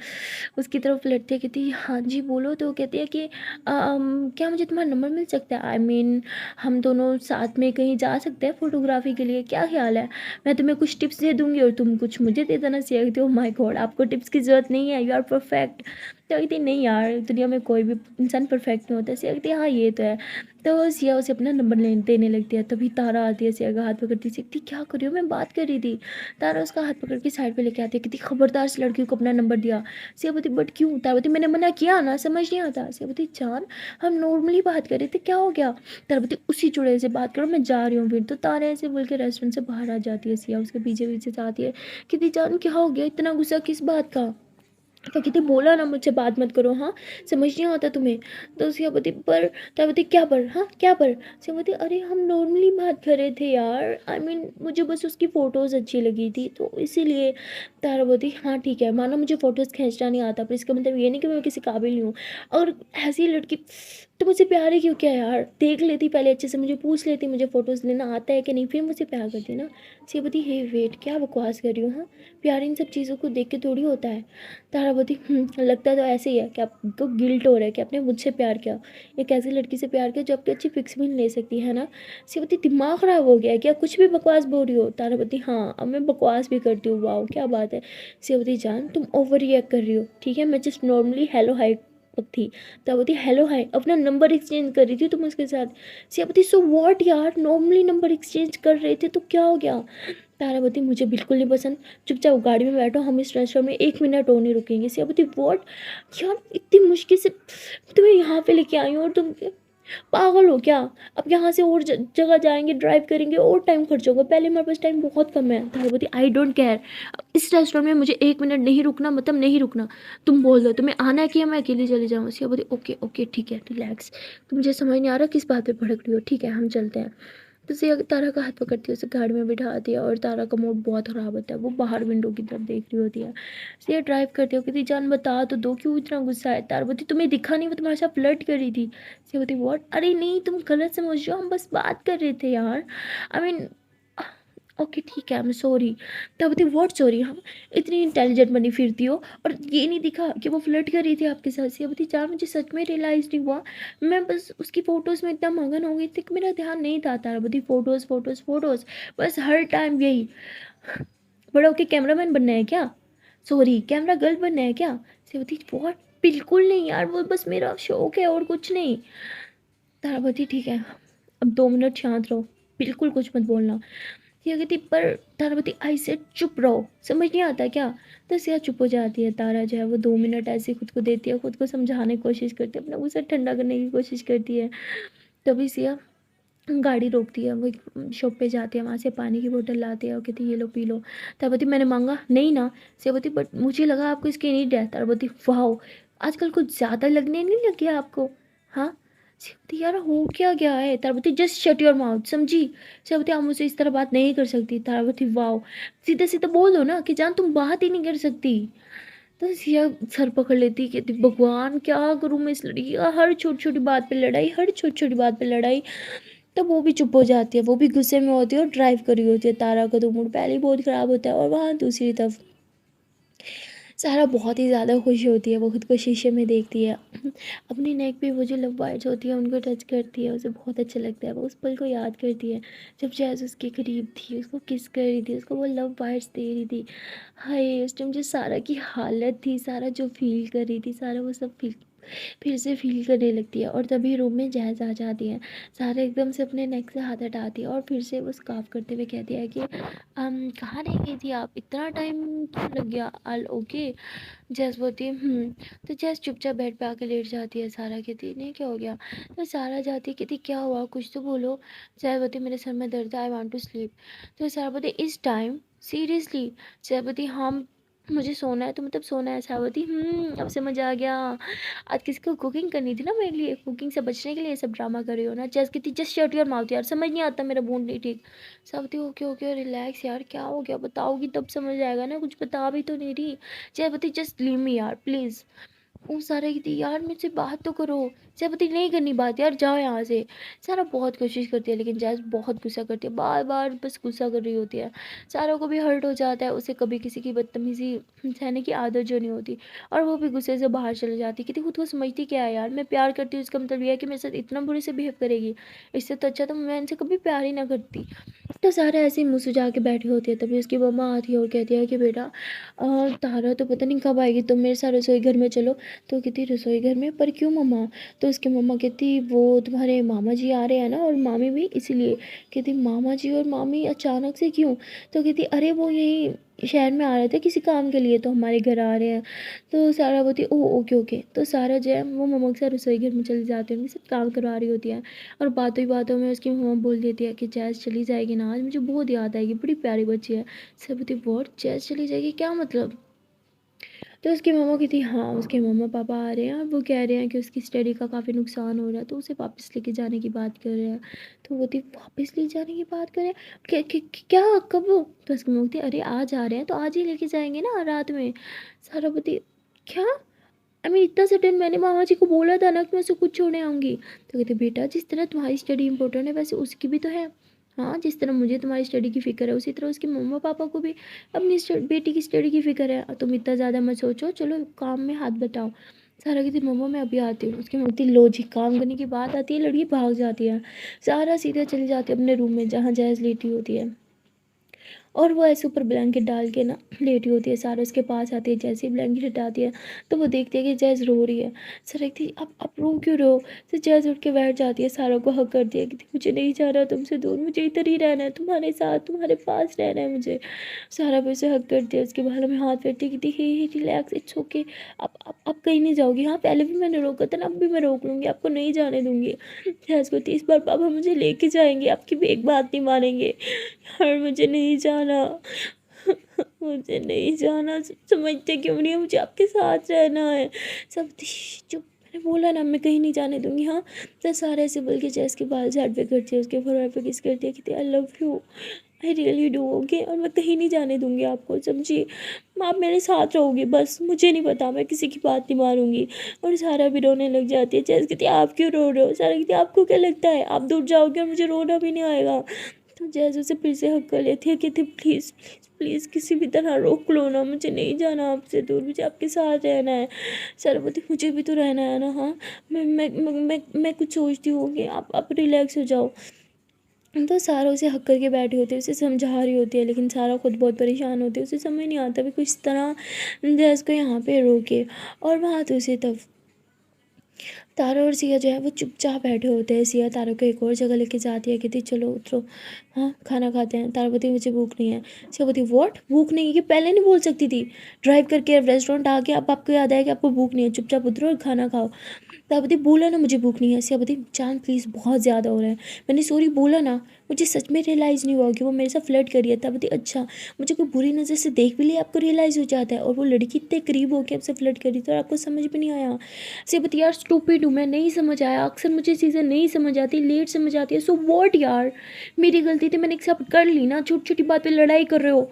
उसकी तरफ लड़ते कहती हाँ जी बोलो। तो कहती है कि क्या मुझे तुम्हारा नंबर मिल सकता है? आई मीन हम दोनों साथ में कहीं जा सकते हैं फ़ोटोग्राफी के लिए, क्या ख्याल है? मैं तुम्हें कुछ टिप्स दे दूँगी और तुम कुछ मुझे दे देना। सिया कहती ओह माय गॉड, आपको टिप्स की ज़रूरत नहीं है, यू आर परफेक्ट। तो कहती नहीं यार, दुनिया में कोई भी इंसान परफेक्ट नहीं होता। सिया कहती हाँ ये तो है। तो सिया उसे अपना नंबर देने लगती है। तभी तारा आती है, सिया का हाथ पकड़ती, सीखती क्या कर रही हो, मैं बात कर रही थी। तारा उसका हाथ पकड़ के साइड पे लेके आती है, कहती खबरदार से लड़की को अपना नंबर दिया। सिया बोलती बट क्यों? तारा बोलती मैंने मना किया ना, समझ नहीं आता। सिया बोलती जान हम नॉर्मली बात कर रहे थे, क्या हो गया? तारा बोलती उसी चुड़ैल से बात करो, मैं जा रही हूँ फिर। तो तारा ऐसे बोल के रेस्टोरेंट से बाहर आ जाती है। सिया उसके पीछे पीछे से आती है, कहती जान क्या हो गया, इतना गुस्सा किस बात का? तो कहती बोला ना मुझसे बात मत करो, हाँ समझ नहीं आता तुम्हें? तो सियापति पर तावती क्या पर, हाँ क्या पर? सियापति अरे हम नॉर्मली बात कर रहे थे यार, आई मीन मुझे बस उसकी फ़ोटोज़ अच्छी लगी थी तो इसीलिए। तारावती हाँ ठीक है, मानो मुझे फ़ोटोज़ खींचना नहीं आता, पर इसका मतलब ये नहीं कि मैं किसी काबिल नहीं हूँ। और ऐसी लड़की तो मुझे प्यार ही क्यों किया यार? देख लेती पहले अच्छे से, मुझे पूछ लेती मुझे फ़ोटोज़ लेना आता है कि नहीं, फिर मुझे प्यार करती ना। सियापति हे वेट क्या बकवास कर रही हो? हाँ प्यार इन सब चीज़ों को देख के थोड़ी होता है। तारावती लगता तो ऐसे ही है कि आपको गिल्ट हो रहा है कि आपने मुझसे प्यार किया, एक ऐसी लड़की से प्यार किया जो आपकी अच्छी पिक्स भी नहीं ले सकती है ना। सेवती दिमाग ख़राब हो गया है क्या? कुछ भी बकवास बोल रही हो? तारावती हाँ अब मैं बकवास भी करती हूँ, वाह क्या बात है। सेवती जान तुम ओवर रिएक्ट कर रही हो, ठीक है मैं जस्ट नॉर्मली हेलो हाई थी। तारावती हेलो हाय अपना नंबर एक्सचेंज कर रही थी तुम उसके साथ। सेवती सो व्हाट यार, नॉर्मली नंबर एक्सचेंज कर रहे थे तो क्या हो गया? तारावती मुझे बिल्कुल नहीं पसंद, चुपचाप गाड़ी में बैठो, हम इस रेस्टोरेंट में 1 मिनट और नहीं रुकेंगे। सियापति व्हाट यार, इतनी मुश्किल से तुम्हें यहाँ पे लेके आई हूँ और तुम पागल हो क्या? अब यहाँ से और जगह जाएंगे, ड्राइव करेंगे और टाइम खर्च होगा, पहले हमारे पास टाइम बहुत कम है। तारावती आई डोंट केयर, इस रेस्टोरेंट में मुझे 1 मिनट नहीं रुकना मतलब नहीं रुकना। तुम बोल दो तुम्हें आना है कि या मैं अकेली चली जाऊँ? सियापति ओके ओके ठीक है रिलैक्स, तो मुझे समझ नहीं आ रहा किस बात पे भड़क रही हो, ठीक है हम चलते हैं। तो सिया तारा का हाथ पकड़ती है, उसे गाड़ी में बिठा दिया और तारा का मूड बहुत ख़राब होता है, वो बाहर विंडो की तरफ देख रही होती है। सिया ड्राइव करती हो, कहती जान बता तो दो क्यों इतना गुस्सा है? तारा बोलती तुम्हें दिखा नहीं वो तुम्हारे साथ फ्लर्ट कर रही थी। सिया बोलती व्हाट? अरे नहीं तुम गलत समझ रहे हो, हम बस बात कर रहे थे यार, आई मीन ओके ठीक है आई एम सॉरी। तब बोलती व्हाट सॉरी? हम इतनी इंटेलिजेंट बनी फिरती हो और ये नहीं दिखा कि वो फ्लर्ट कर रही थी आपके साथ? सिया बोलती यार मुझे सच में रियलाइज़ नहीं हुआ, मैं बस उसकी फ़ोटोज़ में इतना मगन हो गई थी कि मेरा ध्यान नहीं था। तारा बोलती फ़ोटोज़ फ़ोटोज़ फ़ोटोज़, बस हर टाइम यही, बड़ा होके कैमरामैन बनना है क्या? सॉरी कैमरा गर्ल बनना है क्या? सिया बोलती व्हाट? बिल्कुल नहीं यार, वो बस मेरा शौक है और कुछ नहीं। तारा बोलती ठीक है अब 2 मिनट शांत रहो, बिल्कुल कुछ मत बोलना। सिया कहती पर तारावती आई से चुप रहो, समझ नहीं आता क्या? तो सिया चुप हो जाती है। तारा जो है वो 2 मिनट ऐसे खुद को देती है, खुद को समझाने की कोशिश करती है, अपना गुस्सा ठंडा करने की कोशिश करती है। तभी सिया गाड़ी रोकती है, वो एक शॉप पे जाती है, वहाँ से पानी की बोतल लाती है और कहती है ये लो पी लो। तारावती मैंने मांगा नहीं ना। सिया बोलती बट मुझे लगा आपको इसकी नीड है। तारावती वाह आजकल कुछ ज़्यादा लगने नहीं लग गया आपको? हाँ सिया यार हो क्या गया है? Taravati just shut your mouth, समझी? सियावती आप मुझसे इस तरह बात नहीं कर सकती। तारावती वाओ सीधे सीधे बोल दो ना कि जान तुम बात ही नहीं कर सकती। तो सिया सर पकड़ लेती, कहती भगवान क्या करूँ मैं इस लड़की का, हर छोटी छोटी बात पे लड़ाई, हर छोटी छोटी बात पे लड़ाई। तब वो भी चुप हो जाती है, वो भी गुस्से में होती है और ड्राइव कर रही होती है। तारा का तो मूड पहले ही बहुत ख़राब होता है और वहाँ दूसरी तरफ सारा बहुत ही ज़्यादा खुश होती है, वो खुद को शीशे में देखती है, अपनी नेक पे वो जो लव बाइट्स होती है उनको टच करती है, उसे बहुत अच्छा लगता है, वो उस पल को याद करती है जब जैज़ उसके करीब थी, उसको किस कर रही थी, उसको वो लव बाइट्स दे रही थी। हाय उस टाइम जो सारा की हालत थी, सारा जो फील कर रही थी, सारा वो सब फील फिर से फ़ील करने लगती है और तभी रूम में जैज़ आ जाती है। सारा एकदम से अपने नेक से हाथ हटाती है और फिर से वो स्कार्फ़ करते हुए कहती है कि कहाँ रह गई थी आप? इतना टाइम क्यों लग गया? All okay? जैज़ बोलती है तो जैज़ चुपचाप बेड पे आके लेट जाती है। सारा कहती है नहीं क्या हो गया? तो सारा जाती है कहती क्या हुआ? कुछ तो बोलो। जैज़ बोलती है मेरे सर में दर्द है, आई वांट टू स्लीप। तो सारा बोलती है इस टाइम? सीरियसली? जैज़ बोलती है हाँ, मुझे सोना है तो मतलब सोना है। सारा बोलती अब समझ आ गया। आज किसी को कुकिंग करनी थी ना मेरे लिए, कुकिंग से बचने के लिए ये सब ड्रामा कर रही हो ना। जैज़ कहती जस्ट शट योर माउथ यार, समझ नहीं आता मेरा मूड नहीं ठीक। सब ओके ओके रिलैक्स यार, क्या हो गया बताओगी तब समझ आएगा ना, कुछ बता भी तो नहीं रही। जय पति जस्ट लीव मी यार प्लीज़। वो सारा कहती यार मुझसे बात तो करो। जय पति नहीं करनी बात यार, जाओ यहाँ से। सारा बहुत कोशिश करती है लेकिन जैस बहुत गुस्सा करती है, बार बार बस गुस्सा कर रही होती है। सारा को भी हर्ट हो जाता है, उसे कभी किसी की बदतमीजी सहने की आदत जो नहीं होती, और वो भी गुस्से से बाहर चले जाती है। कहती खुद को समझती क्या है यार, मैं प्यार करती हूँ इसका मतलब यह है कि मेरे साथ इतना बुरे से बिहेव करेगी? इससे तो अच्छा तो मैं इनसे कभी प्यार ही ना करती। तो सारा ऐसे ही मुँह सुजा के बैठी होती है, तभी उसकी मम्मा आती है और कहती है कि बेटा तारा तो पता नहीं कब आएगी, तुम मेरे साथ रसोई घर में चलो। तो कहती रसोई घर में, पर क्यों मम्मा? तो उसकी मम्मा कहती वो तुम्हारे मामा जी आ रहे हैं ना और मामी भी, इसीलिए। कहती मामा जी और मामी अचानक से क्यों? तो कहती अरे वो यहीं शहर में आ रहे थे किसी काम के लिए, तो हमारे घर आ रहे हैं। तो सारा बोलती ओ ओके ओके। तो सारा जो है वो मम्मा के साथ रसोई घर में चली जाती है, उनके साथ काम करवा रही होती है। और बातों ही बातों में उसकी मम्मा बोल देती है कि जैज़ चली जाएगी ना आज, मुझे बहुत याद आएगी, बड़ी प्यारी बच्ची है। सब बोलती व्हाट, जैज़ चली जाएगी क्या मतलब? तो उसकी मम्मा कहती हाँ, उसके मम्मा पापा आ रहे हैं और वो कह रहे हैं कि उसकी स्टडी का काफ़ी नुकसान हो रहा है, तो उसे वापस लेके जाने की बात कर रहे हैं। तो वो बोलती वापस ले जाने की बात कर रहे हैं? क्या कब? तो उसकी मम्मा कहती अरे आज आ रहे हैं तो आज ही लेके जाएंगे ना रात में। सारा बोलती क्या? आई मीन इतना सडन, मैंने मामा जी को बोला था ना कि मैं उसे कुछ छोड़ने आऊँगी। तो कहते बेटा जिस तरह तुम्हारी स्टडी इंपॉर्टेंट है वैसे उसकी भी तो है। हाँ, जिस तरह मुझे तुम्हारी स्टडी की फ़िक्र है उसी तरह उसके मम्मा पापा को भी अपनी बेटी की स्टडी की फ़िक्र है। तुम इतना ज़्यादा मत सोचो, चलो काम में हाथ बटाओ। सारा कहती मम्मा मैं अभी आती हूँ। उसकी मम्मी लो जी, काम करने की बात आती है लड़की भाग जाती है। सारा सीधा चली जाती है अपने रूम में जहाँ जायज़ लेटी होती है। और वो ऐसे ऊपर ब्लैंकेट डाल के ना लेटी होती है। सारा उसके पास आती है, जैसे ही ब्लैंकेट हटाती है तो वो देखती है कि जैज़ रो रही है। सारा कहती है आप रो क्यों रहे हो? तो जैज़ उठ के बैठ जाती है, सारा को हक करती है, कहती मुझे नहीं जाना तुमसे दूर, मुझे इधर ही रहना है, तुम्हारे साथ तुम्हारे पास रहना है मुझे। सारा भी उसे हक करती है, उसके बालों में हाथ फेरती है, कहती हे रिलैक्स, इट्स ओके। आप कहीं नहीं जाओगी। हाँ पहले भी मैंने रोका था ना, अब भी मैं रोक लूँगी, आपको नहीं जाने दूँगी। जैज़ कहती इस बार पापा मुझे लेके जाएंगे, आपकी भी एक बात नहीं मानेंगे। यार मुझे नहीं जाना। मुझे नहीं जाना, सब समझते क्यों नहीं है, मुझे आपके साथ रहना है। सब चुप, मैंने बोला ना मैं कहीं नहीं जाने दूंगी। हाँ, तो सारे ऐसे बोल के जैस के बाल झाड़ पे करती है, उसके फोrehead पे किस करती है, कहती I love you, I really do okay, और मैं कहीं नहीं जाने दूंगी आपको, समझी? आप मेरे साथ रहोगे बस, मुझे नहीं पता, मैं किसी की बात नहीं मारूंगी। और सारा भी रोने लग जाती है। जैस कहती है आप क्यों रो रहे हो? सारा कहती है आपको क्या लगता है आप दूर जाओगे और मुझे रोना भी नहीं आएगा? तो जैसे उसे फिर से हक कर लेती है, कहती प्लीज़ प्लीज़ प्लीज़ किसी भी तरह रोक लो ना, मुझे नहीं जाना आपसे दूर, मुझे आपके साथ रहना है। सरस्वती मुझे भी तो रहना है ना। हाँ, मैं कुछ सोचती हूँ कि आप रिलैक्स हो जाओ। तो सारा उसे हक करके बैठी होती है, उसे समझा रही होती है, लेकिन सारा खुद बहुत परेशान होती है, उसे समझ नहीं आता भी किस तरह जैस को यहाँ पे रोके। और वहाँ तो उसे तब तारा और सिया जो है वो चुपचाप बैठे होते हैं। सिया तारा को एक और जगह लेके जाती है, कहती चलो उतरो, हाँ खाना खाते हैं। तारा बोलती मुझे भूख नहीं है। सिया बोलती व्हाट भूख नहीं है? कि पहले नहीं बोल सकती थी? ड्राइव करके रेस्टोरेंट आ गया, अब आपको याद आया कि आपको भूख नहीं है, चुपचाप उतरो और खाना खाओ। ताबती बोला ना मुझे भूख नहीं है। सियाबती जान प्लीज़ बहुत ज़्यादा हो रहा है, मैंने सॉरी बोला ना, मुझे सच में रियलाइज़ नहीं हुआ कि वो मेरे साथ फ्लर्ट करी है। ताबती अच्छा, मुझे कोई बुरी नज़र से देख भी लिया आपको रियलाइज़ हो जाता है, और वो लड़की इतने करीब हो के आपसे फ्लर्ट करी तो आपको समझ भी नहीं आया? सियाबती यार स्टूपिड हूँ मैं, नहीं समझ आया, अक्सर मुझे चीज़ें नहीं समझ आती, लेट समझ आती है, सो वॉट यार, मेरी गलती थी, मैंने एक्सेप्ट कर ली ना। छोटी छोटी बात पे लड़ाई कर रहे हो।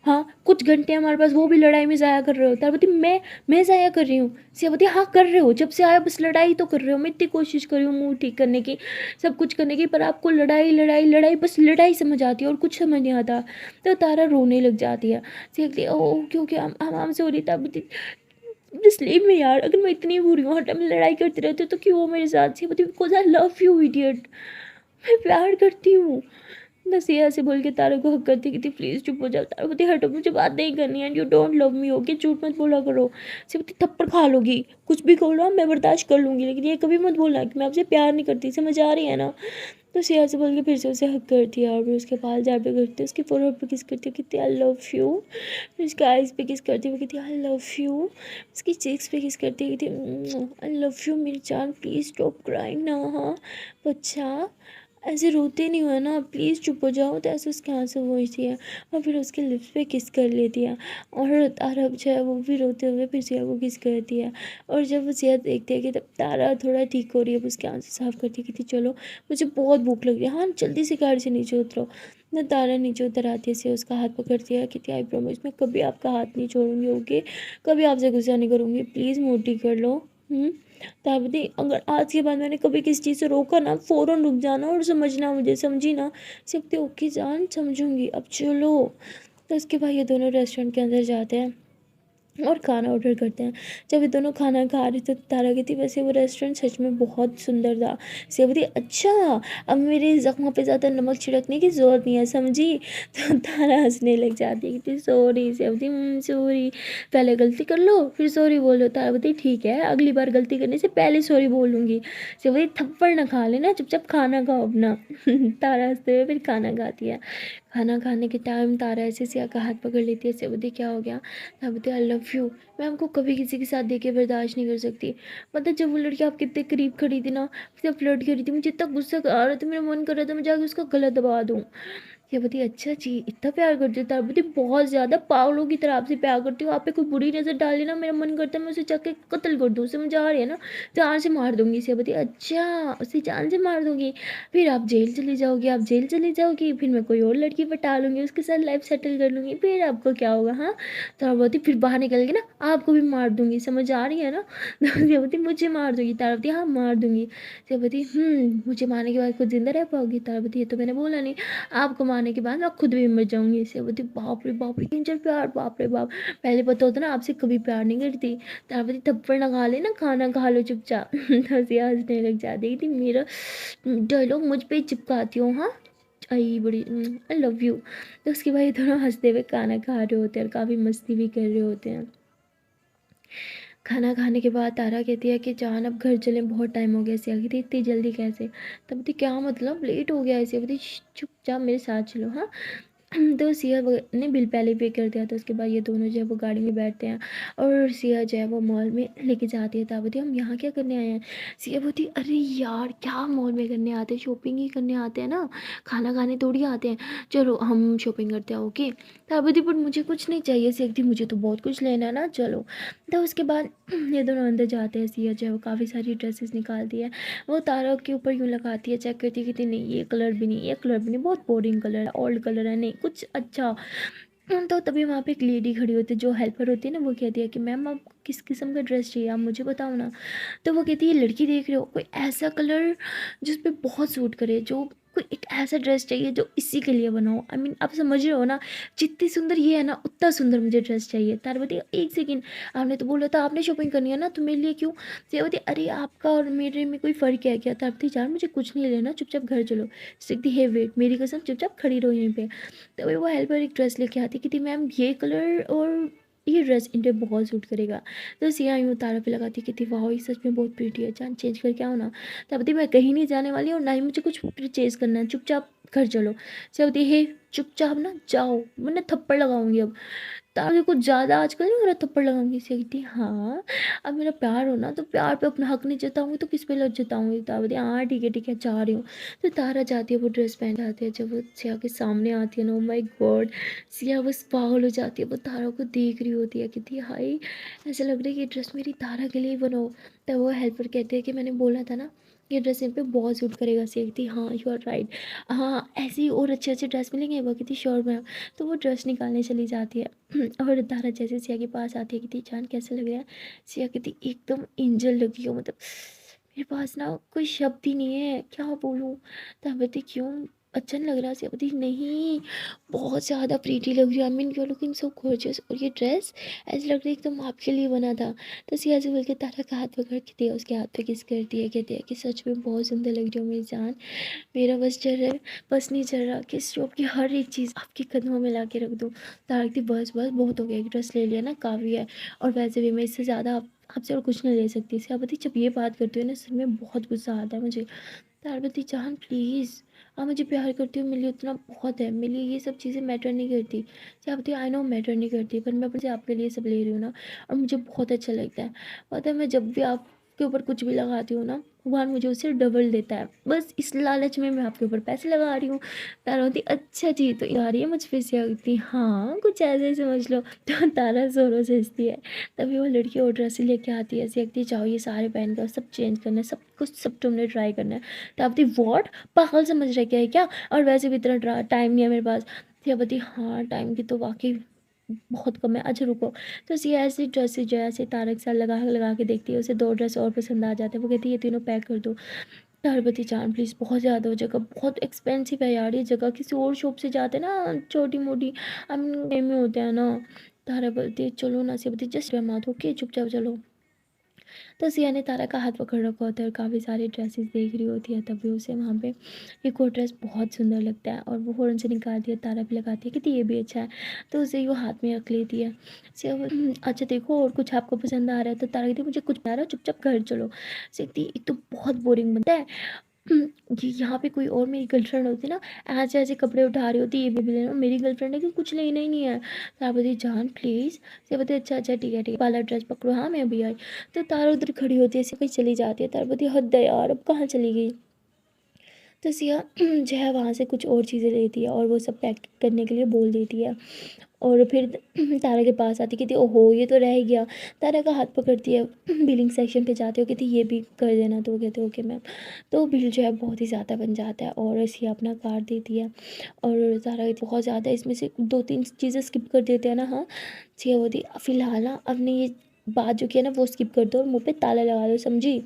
हाँ, कुछ घंटे हमारे पास वो भी लड़ाई में ज़ाया कर रहे हो। तारवती मैं ज़ाया कर रही हूँ? सियावती हाँ कर रहे हो, जब से आया बस लड़ाई तो कर रहे हो। मैं इतनी कोशिश कर रही हूँ मूड ठीक करने की, सब कुछ करने की, पर आपको लड़ाई लड़ाई लड़ाई, बस लड़ाई समझ आती है और कुछ समझ नहीं आता। तो तारा रोने लग जाती है। सीखती ओ क्योंकि हम सॉरी तारवती, जस्ट लीव मी यार, अगर मैं इतनी बुरी हूँ, हर टाइम लड़ाई करते रहते हो तो क्यों हो मेरे साथ? Siyawati because I love you idiot, मैं प्यार करती हूँ। बस ये ऐसे बोल के तारा को हक करती कि थी प्लीज़ चुप हो जाओ। तारा बोलती हटो, मुझे बात नहीं करनी है, and you don't love me, okay, झूठ मत बोला करो। से बोलती थप्पड़ खा लोगी, कुछ भी कहो ना मैं बर्दाश्त कर लूँगी, लेकिन ये कभी मत बोलना कि मैं आपसे प्यार नहीं करती, समझ आ रही है ना? तो सिया से बोल के फिर से उसे हक करती है और फिर उसके बाल झाड़ पे करती है, उसकी फोrehead पे किस करती है, कहती है आई लव यू। फिर उसके आइज़ पे किस करती है, वो कहती है आई लव यू। उसकी चीक्स पे किस करती है, कहती है आई लव यू मेरी जान, प्लीज़ स्टॉप क्राइंग ना। हाँ बच्चा, ऐसे रोते नहीं हो ना, प्लीज़ चुप हो जाओ। तो ऐसे उसके आंसू पोंछती है और फिर उसके लिप्स पे किस कर लेती है। और तारा जो है वो भी रोते हुए फिर सिया को किस करती है। और जब वो सिया देखती है कि तब तारा थोड़ा ठीक हो रही है, अब उसके आंसू साफ करती है कि चलो मुझे बहुत भूख लग रही है, हाँ जल्दी से गाड़ी से नीचे उतरो। ना तारा नीचे उतर आती है, सिया उसका हाथ पकड़ती है, कहती है आई प्रॉमिस मैं कभी आपका हाथ नहीं छोड़ूंगी, ओके, कभी आपसे गुस्सा नहीं करूँगी, प्लीज़ मोटी कर लो। ताबती अगर आज के बाद मैंने कभी किसी चीज़ से रोका ना, फ़ौरन रुक जाना और समझना मुझे, समझी ना? सिर्फ ओके जान, समझूंगी, अब चलो। तो उसके बाद ये दोनों रेस्टोरेंट के अंदर जाते हैं और खाना ऑर्डर करते हैं। जब ये दोनों खाना खा रहे थे तो तारा कहती वैसे वो रेस्टोरेंट सच में बहुत सुंदर था। सेव बोलती अच्छा, अब मेरे ज़ख्मों पे ज़्यादा नमक छिड़कने की ज़रूरत नहीं है, समझी? तो तारा हंसने लग जाती है, कहती सॉरी। सेव बोलती सॉरी, पहले गलती कर लो फिर सॉरी बोलो। तारा बोलती ठीक है, अगली बार गलती करने से पहले सॉरी बोलूँगी। सेव बोलती थप्पड़ ना खा लेना, चुपचाप खाना खाओ अपना। तारा हंसते हुए फिर खाना खाती है। खाना खाने के टाइम तारा ऐसे सिया का हाथ पकड़ लेती है, सेव बोलती क्या हो गया? मैं बोलती आई लव यू, मैं आपको कभी किसी के साथ देख के बर्दाश्त नहीं कर सकती। मतलब जब वो लड़की आपके इतने करीब खड़ी थी ना, जब फ्लर्ट कर रही थी, मुझे इतना गुस्सा आ रहा था, मेरा मन कर रहा था मैं जाके उसका गला दबा दूँ। ये बोलती अच्छा जी इतना प्यार करती हो? तारा बोलती बहुत ज़्यादा, पागलों की तरह आपसे प्यार करती हूँ, आप पे कोई बुरी नज़र डाली ना मेरा मन करता है मैं उसे जाके कत्ल कर दूँ, समझ आ रही है ना? जान से मार दूंगी। इसे बोलती अच्छा, उसे जान से मार दूंगी, फिर आप जेल चली जाओगी, आप जेल चली जाओगी, फिर मैं कोई और लड़की पटा लूँगी, उसके साथ लाइफ सेटल कर लूँगी, फिर आपको क्या होगा? हाँ, तारा बोलती फिर बाहर निकल के ना आपको भी मार दूंगी, समझ आ रही है ना? तो बोलती मुझे मार दूंगी? तारा बोलती हाँ मार दूंगी। बोलती मुझे मारने के बाद खुद जिंदा रह पाओगी? तारा बोलती ये तो मैंने बोला नहीं, आपको मारने के बाद मैं खुद भी मर जाऊंगी। बोलती बाप रे डेंजर प्यार, बाप रे बाप, पहले पता होता ना आपसे कभी प्यार नहीं करती। तारा बोलती थप्पड़ ना खा ले ना, खाना खा लो चुपचाप। तो सिया हंसने लग जाती थी, मेरा डायलॉग मुझ पे ही चिपकाती हो हाँ, आई बड़ी आई लव यू। तो उसके बाद ये दोनों हंसते हुए खाना खा रहे होते हैं और काफ़ी मस्ती भी कर रहे होते हैं। खाना खाने के बाद तारा कहती है कि जान अब घर चलें, बहुत टाइम हो गया। सिया कहती इतनी जल्दी कैसे? तब बोलती क्या मतलब लेट हो गया है? सिया बोलती चुपचाप मेरे साथ चलो हाँ। तो सिया ने बिल पहले पे कर दिया था। उसके बाद ये दोनों जो है वो गाड़ी में बैठते हैं और सिया जो है वो मॉल में लेके जाती है। ताबती हम यहाँ क्या करने आए हैं? सिया बोलती अरे यार क्या मॉल में करने आते हैं, शॉपिंग ही करने आते हैं ना, खाना खाने थोड़ी आते हैं, चलो हम शॉपिंग करते हैं ओके। ताबती पर मुझे कुछ नहीं चाहिए। सीखती मुझे तो बहुत कुछ लेना है ना, चलो। तो उसके बाद ये दोनों अंदर जाते हैं। सिया जो है वो काफ़ी सारी ड्रेसेस निकालती है, वो तारा के ऊपर यूँ लगाती है, चेक करती है कि नहीं ये कलर भी नहीं, ये कलर भी नहीं, बहुत बोरिंग कलर है, ओल्ड कलर है, नहीं कुछ अच्छा। तो तभी वहाँ पे एक लेडी खड़ी होती है जो हेल्पर होती है ना, वो कहती है कि मैम आपको किस किस्म का ड्रेस चाहिए, आप मुझे बताओ ना। तो वो कहती है लड़की देख रहे हो कोई ऐसा कलर जिस पे बहुत सूट करे, जो कोई एक ऐसा ड्रेस चाहिए जो इसी के लिए बनाओ, आई मीन आप समझ रहे हो ना, जितनी सुंदर ये है ना उतना सुंदर मुझे ड्रेस चाहिए। तारवती एक सेकेंड, आपने तो बोला था आपने शॉपिंग करनी है ना, तो मेरे लिए क्यों? सेवती अरे आपका और मेरे में कोई फ़र्क है क्या? तारवती यार मुझे कुछ नहीं लेना, चुपचाप घर चलो। सीखती है वेट, मेरी कसम चुपचाप खड़ी रहो यहीं पे। तभी वो हेल्पर एक ड्रेस लेके आती कि थी मैम ये कलर और ये ड्रेस इन पे बहुत सूट करेगा। तो सिया यूँ तारा पे लगाती कि थी वाह ये सच में बहुत प्रीटी है, जान चेंज करके आओ ना। तब थी मैं कहीं नहीं जाने वाली और ना ही मुझे कुछ परचेज करना है, चुपचाप घर चलो। सिया होती है चुपचाप ना जाओ वरना थप्पड़ लगाऊंगी अब। तारा कुछ ज़्यादा आजकल नहीं हो रहा थप्पड़ लगाऊंगी। सिया कहती हाँ, अब मेरा प्यार हो ना तो प्यार पे अपना हक नहीं जताऊंगी तो किस पे लग जताऊंगी। तारा बोलती हाँ ठीक है जा रही हूँ। तो तारा जाती है, वो ड्रेस पहन जाती है, जब वो सिया के सामने आती है ना, ओ माय गॉड, सिया बस पागल हो जाती है, वो तारा को देख रही होती है, कहती है हाय ऐसा लग रहा है कि ये ड्रेस मेरी तारा के लिए ही बनाओ। तब वो हेल्पर कहते हैं कि मैंने बोला था ना ये ड्रेस इन पे बहुत सूट करेगा। सिया कहती हाँ यू आर राइट, हाँ ऐसे ही और अच्छे अच्छे ड्रेस मिलेंगे। वो कहती श्योर मैम। तो वो ड्रेस निकालने चली जाती है और तारा जैसे सिया के पास आती है, कहती जान कैसा लग रहा है? सिया कहती एकदम एंजल लगी हो, मतलब मेरे पास ना कोई शब्द ही नहीं है, क्या बोलूँ। तब कहती क्यों, अच्छा नहीं लग रहा से बोलती नहीं बहुत ज़्यादा प्रीटी लग रही है, I mean you are looking so gorgeous, और ये ड्रेस ऐसा लग रहा है एकदम आपके लिए बना था। तो सिया ऐसे बोल के तारा का हाथ पकड़ के दिया, उसके हाथ पे किस कर दिया, कहते हैं कि सच में बहुत सुंदर लग रही हो मेरी जान, मेरा बस चल रहा है, बस नहीं चल रहा कि जो आपकी हर एक चीज़ आपके कदमों में ला के रख दूँ। तारा कहती बस बस बहुत हो गया, एक ड्रेस ले लिया ना काफ़ी है, और वैसे भी मैं इससे ज़्यादा आपसे और कुछ नहीं ले सकती। सिया बोलती जब ये बात करती हो ना सर में बहुत गुस्सा आता है मुझे। पार्वती जान प्लीज़, आप मुझे प्यार करती हो, मेरे लिए उतना बहुत है, मेरे लिए ये सब चीज़ें मैटर नहीं करती। पार्वती आई नो मैटर नहीं करती, पर मैं अपने से आपके लिए सब ले रही हूँ ना, और मुझे बहुत अच्छा लगता है। पता है मैं जब भी आपके ऊपर कुछ भी लगाती हूँ ना, भगवान मुझे उससे डबल देता है, बस इस लालच में मैं आपके ऊपर पैसे लगा रही हूँ। तारा होती अच्छा जी तो आ रही है मुझ पे से होती हाँ कुछ ऐसे ही समझ लो। तो तारा जोरों से हंसती है। तभी वो लड़की और ड्रेस लेके आती है, ऐसी लगती है चाहो ये सारे पहन कर सब चेंज करना है, सब कुछ सब तुमने ट्राई करना है। तो आप वॉट पागल समझ रहे क्या है क्या, और वैसे भी इतना टाइम नहीं है मेरे पास। तो बती हाँ टाइम की तो वाकई बहुत कम है, अच्छा रुको। तो सी ऐसी ड्रेसेस जो है ऐसे तारक सा लगा लगा के देखती है, उसे दो ड्रेस और पसंद आ जाते हैं, वो कहती है ये तीनों पैक कर दो। पार्वती जान प्लीज़ बहुत ज़्यादा हो जगह बहुत एक्सपेंसिव है यार, ये जगह किसी और शॉप से जाते हैं ना छोटी मोटी आई मीन में होते हैं ना। तारा बोलती है चलो ना, से बोलती जस्ट मात ओके चुपचाप चलो। तो सिया ने तारा का हाथ पकड़ रखा होता है और काफ़ी सारी ड्रेसेस देख रही होती है, तभी उसे वहाँ पे एक कोट ड्रेस बहुत सुंदर लगता है, और वो फ़ौरन से निकालती है, तारा भी लगाती है कि ये भी अच्छा है। तो उसे वो हाथ में रख लेती है। सिया अच्छा देखो और कुछ आपको पसंद आ रहा है, तो तारा कहती है मुझे कुछ नहीं आ रहा, चुपचाप घर चलो। सीखती एक तो बहुत बोरिंग बनता है। ये यहाँ पे कोई और मेरी गर्लफ्रेंड होती ना, ऐसे ऐसे कपड़े उठा रही होती, ये भी लेना, मेरी गर्लफ्रेंड है कि कुछ लेना ही नहीं है। तारा बोलती जान प्लीज़, से बोलते अच्छा अच्छा ठीक है वाला ड्रेस पकड़ो, हाँ मैं अभी आई। तो तारा उधर खड़ी होती है, ऐसे कहीं चली जाती है, तारा बोलती हद है यार अब कहाँ चली गई। तो सिया जो है वहाँ से कुछ और चीज़ें लेती है और वो सब पैक करने के लिए बोल देती है, और फिर तारा के पास आती कहती ओहो ये तो रह ही गया। तारा का हाथ पकड़ती है, बिलिंग सेक्शन पे जाती हो, कहती ये भी कर देना, तो वो कहते ओके मैम। तो बिल जो है बहुत ही ज़्यादा बन जाता है और सिया अपना कार्ड देती है, और तारा बहुत ज़्यादा इसमें से दो तीन चीज़ें स्किप कर देते हैं ना। हाँ सिया होती फ़िलहाल ना अपने ये बात जो किया ना वो स्किप कर दो और मुँह पे ताला लगा दो, समझी।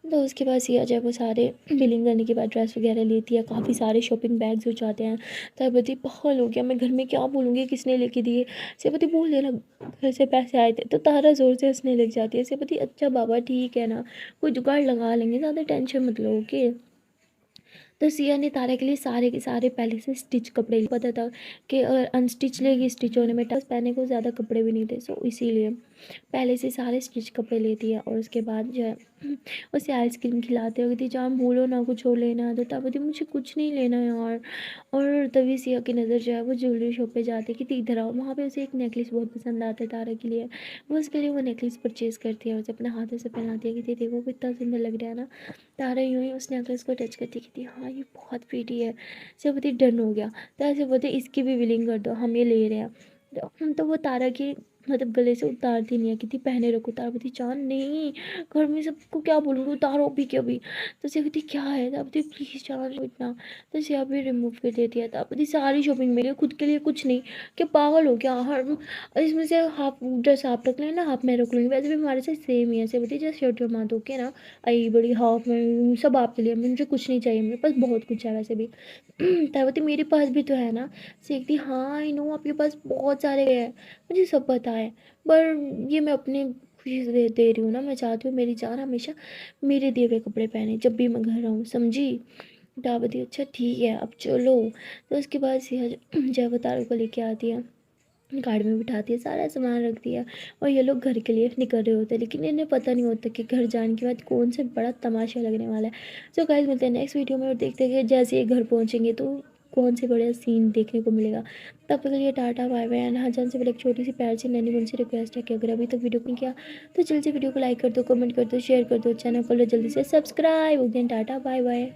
तो उसके बाद सिया जब वो सारे बिलिंग करने के बाद ड्रेस वगैरह लेती है, काफ़ी सारे शॉपिंग बैग्स हो जाते हैं। तब पागल हो गया मैं, घर में क्या बोलूँगी किसने लेके दिए। सेपति बोल देना घर से पैसे आए थे, तो तारा ज़ोर से हंसने लग जाती है। सेपति अच्छा बाबा ठीक है ना, कोई जुगाड़ लगा लेंगे, ज़्यादा टेंशन मत लो ओके। तो सिया ने तारा के लिए सारे के सारे पहले से स्टिच कपड़े, पता था कि अगर अनस्टिच लेगी स्टिच होने में टस पहने को ज़्यादा कपड़े भी नहीं थे, सो इसीलिए पहले से सारे स्टिच कपड़े लेती है। और उसके बाद जो है उसे आइसक्रीम खिलाते हो, कहती जान बोलो ना कुछ और लेना है, तो तब बोलती मुझे कुछ नहीं लेना यार। और तभी सिया की नज़र जो है वो ज्वेलरी शॉप पे जाती है कि इधर आओ, वहाँ पे उसे एक नेकलेस बहुत पसंद आता है तारा के लिए, वो उसके लिए वो नेकलेस परचेज़ करती है, उसे अपने हाथों से पहनाती है कि देखो कितना सुंदर लग रहा है ना। तारा यूँ ही उस नेकलेस को टच करती कहती हाँ ये बहुत प्रीटी है। से बोलती डन हो गया, तो ऐसे बोलते इसकी भी बिलिंग कर दो हम ये ले रहे हैं। तो वो तारा की मतलब गले से उतारती नहीं है, कितनी पहने रखो। तारा बोलती चांद नहीं घर में सबको क्या बोलूँगी, उतारो भी क्या भी। तो सिया बोलती क्या है, तारा बोलती प्लीज़ चांद इतना। तो सिया भी रिमूव कर देती है। तारा बोलती सारी शॉपिंग मेरी, खुद के लिए कुछ नहीं, क्या पागल हो क्या, हर इसमें से हाफ ड्रेस आप रख लेना हाफ मैं रख लूँगी, वैसे भी हमारे साथ सेम ही है। सिया बोलती जस्ट शर्ट और माँ धो के ना आई बड़ी हाफ में सब आपके लिए, मुझे कुछ नहीं चाहिए, मेरे पास बहुत कुछ है वैसे भी। तारा बोलती मेरे पास भी तो है ना। सीखती हाँ आई नो आपके पास बहुत सारे हैं, मुझे सब पता है, पर ये मैं अपने खुशी से दे रही हूँ ना, मैं चाहती हूँ मेरी जान हमेशा मेरे दिए हुए कपड़े पहने जब भी मैं घर आऊँ, समझी। दावती अच्छा ठीक है अब चलो। तो उसके बाद सिया जय अवतार को लेके आती है, गाड़ी में बिठाती है, सारा सामान रखती है, और ये लोग घर के लिए निकल रहे होते हैं, लेकिन इन्हें पता नहीं होता कि घर जाने के बाद कौन सा बड़ा तमाशा लगने वाला है। सो गाइस मिलते हैं नेक्स्ट वीडियो में और देखते हैं कि जैसे ये घर पहुंचेंगे तो कौन से बड़े सीन देखने को मिलेगा। तब तक के लिए टाटा बाय बाय एंड हाँ जान से पहले एक छोटी सी प्यार से नैनी मुझसे रिक्वेस्ट है कि अगर अभी तक वीडियो को नहीं किया तो जल्दी से वीडियो को लाइक कर दो, कमेंट कर दो, शेयर कर दो, चैनल को लो जल्दी से सब्सक्राइब। Tata bye bye.